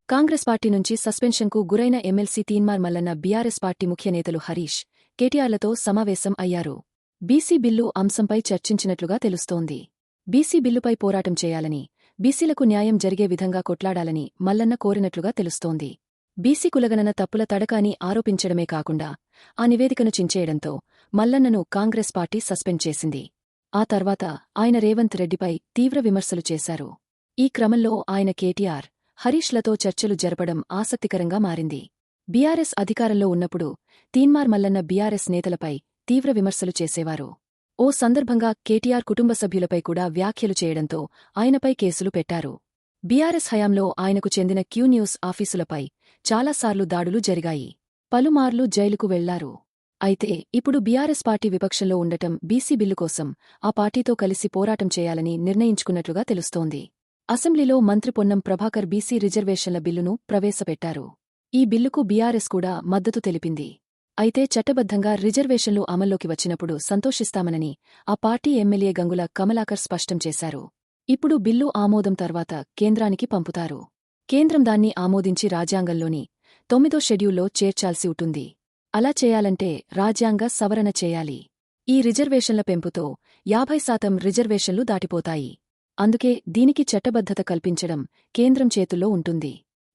Congress party నుంచి సస్పెన్షన్కు గురైన MLC Teenmaar Mallanna BRS party ముఖ్య నేతలు హరీష్, కేటీఆర్లతో సమావేశం అయ్యారు. బీసీ బిల్లు అంశంపై చర్చించినట్లుగా తెలుస్తోంది. బీసీ బిల్లుపై పోరాటం చేయాలని, బీసీలకు న్యాయం జరిగే విధంగా కొట్లాడాలని మల్లన్న కోరినట్లుగా తెలుస్తోంది. బీసీ కులగణన తప్పుల తడక అని ఆరోపించడమే కాకుండా ఆ నివేదికను చించేయడంతో మల్లన్నను కాంగ్రెస్ పార్టీ సస్పెండ్ చేసింది. ఆ తర్వాత ఆయన రేవంత్ రెడ్డిపై తీవ్ర విమర్శలు చేశారు. ఈ క్రమంలో ఆయన కేటీఆర్, హరీష్లతో చర్చలు జరపడం ఆసక్తికరంగా మారింది. బీఆర్ఎస్ అధికారంలో ఉన్నప్పుడు తీన్మార్ మల్లన్న బీఆర్ఎస్ నేతలపై తీవ్ర విమర్శలు చేసేవారు. ఓ సందర్భంగా కేటీఆర్ కుటుంబ సభ్యులపై కూడా వ్యాఖ్యలు చేయడంతో ఆయనపై కేసులు పెట్టారు. బీఆర్ఎస్ హయాంలో ఆయనకు చెందిన క్యూ న్యూస్ ఆఫీసులపై చాలాసార్లు దాడులు జరిగాయి. పలుమార్లు జైలుకు వెళ్లారు. అయితే ఇప్పుడు బీఆర్ఎస్ పార్టీ విపక్షంలో ఉండటం బీసీ బిల్లు కోసం ఆ పార్టీతో కలిసి పోరాటం చేయాలని నిర్ణయించుకున్నట్లుగా తెలుస్తోంది. అసెంబ్లీలో మంత్రి పొన్నం ప్రభాకర్ బీసీ రిజర్వేషన్ల బిల్లును ప్రవేశపెట్టారు. ఈ బిల్లుకు బీఆర్ఎస్ కూడా మద్దతు తెలిపింది. అయితే చట్టబద్ధంగా రిజర్వేషన్లు అమల్లోకి వచ్చినప్పుడు సంతోషిస్తామనని ఆ పార్టీ ఎమ్మెల్యే గంగుల కమలాకర్ స్పష్టం చేశారు. ఇప్పుడు బిల్లు ఆమోదం తర్వాత కేంద్రానికి పంపుతారు. కేంద్రం దాన్ని ఆమోదించి రాజ్యాంగంలోని 9వ షెడ్యూల్లో చేర్చాల్సి ఉంటుంది. అలా చేయాలంటే రాజ్యాంగ సవరణ చేయాలి. ఈ రిజర్వేషన్ల పెంపుతో 50% రిజర్వేషన్లు దాటిపోతాయి. అందుకే దీనికి చట్టబద్ధత కల్పించడం కేంద్రం చేతుల్లో ఉంటుంది.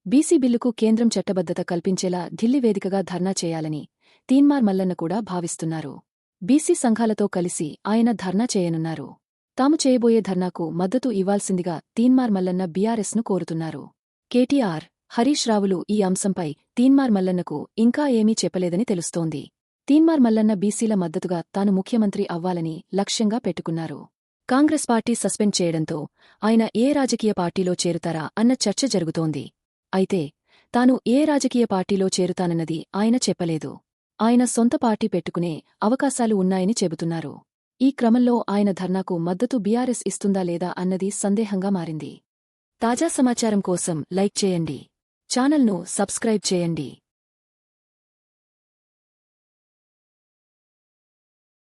బీసీ బిల్లుకు కేంద్రం చట్టబద్ధత కల్పించేలా ఢిల్లీ వేదికగా ధర్నా చేయాలని తీన్మార్ మల్లన్న కూడా భావిస్తున్నారు. బీసీ సంఘాలతో కలిసి ఆయన ధర్నా చేయనున్నారు. తాము చేయబోయే ధర్నాకు మద్దతు ఇవ్వాల్సిందిగా తీన్మార్ మల్లన్న బీఆర్ఎస్ను కోరుతున్నారు. కేటీఆర్, హరీష్ రావులు ఈ అంశంపై తీన్మార్ మల్లన్నకు ఇంకా ఏమీ చెప్పలేదని తెలుస్తోంది. తీన్మార్ మల్లన్న బీసీల మద్దతుగా తాను ముఖ్యమంత్రి అవ్వాలని లక్ష్యంగా పెట్టుకున్నారు. కాంగ్రెస్ పార్టీ సస్పెండ్ చేయడంతో ఆయన ఏ రాజకీయ పార్టీలో చేరుతారా అన్న చర్చ జరుగుతోంది. అయితే తాను ఏ రాజకీయ పార్టీలో చేరుతానన్నది ఆయన చెప్పలేదు. ఆయన సొంత పార్టీ పెట్టుకునే అవకాశాలు ఉన్నాయని చెబుతున్నారు. ఈ క్రమంలో ఆయన ధర్నాకు మద్దతు బీఆర్ఎస్ ఇస్తుందా లేదా అన్నది సందేహంగా మారింది. తాజా సమాచారం కోసం లైక్ చేయండి. ఛానల్ను సబ్స్క్రైబ్ చేయండి.